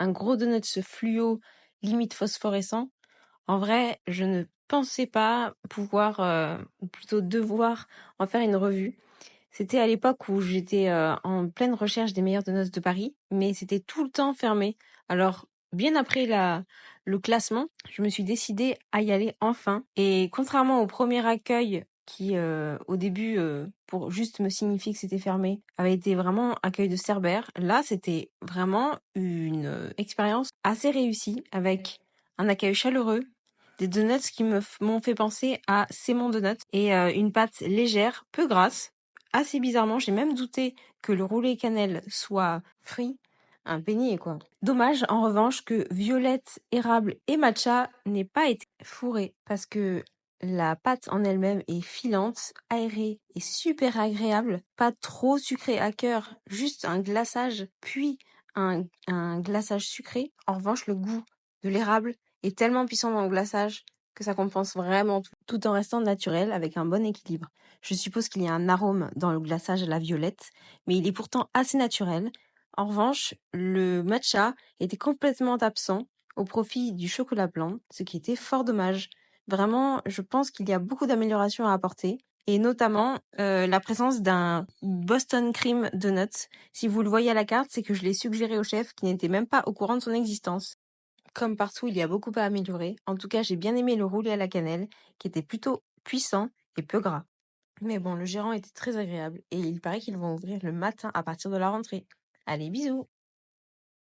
un gros donut fluo, limite phosphorescent. En vrai, je ne pensais pas pouvoir, ou plutôt devoir en faire une revue. C'était à l'époque où j'étais en pleine recherche des meilleurs donuts de Paris, mais c'était tout le temps fermé. Alors, bien après le classement, je me suis décidée à y aller enfin. Et contrairement au premier accueil qui, au début, pour juste me signifier que c'était fermé, avait été vraiment accueil de Cerbère, là, c'était vraiment une expérience assez réussie avec un accueil chaleureux, des donuts qui m'ont fait penser à C'est mon donut et une pâte légère, peu grasse. Assez bizarrement, j'ai même douté que le roulé cannelle soit frit, un beignet quoi. Dommage en revanche que violette, érable et matcha n'aient pas été fourrés parce que la pâte en elle-même est filante, aérée et super agréable, pas trop sucré à cœur, juste un glaçage, puis un glaçage sucré. En revanche, le goût de l'érable est tellement puissant dans le glaçage que ça compense vraiment tout en restant naturel avec un bon équilibre. Je suppose qu'il y a un arôme dans le glaçage à la violette, mais il est pourtant assez naturel. En revanche, le matcha était complètement absent au profit du chocolat blanc, ce qui était fort dommage. Vraiment, je pense qu'il y a beaucoup d'améliorations à apporter, et notamment la présence d'un Boston Cream Donut. Si vous le voyez à la carte, c'est que je l'ai suggéré au chef qui n'était même pas au courant de son existence. Comme partout, il y a beaucoup à améliorer. En tout cas, j'ai bien aimé le roulé à la cannelle, qui était plutôt puissant et peu gras. Mais bon, le gérant était très agréable et il paraît qu'ils vont ouvrir le matin à partir de la rentrée. Allez, bisous!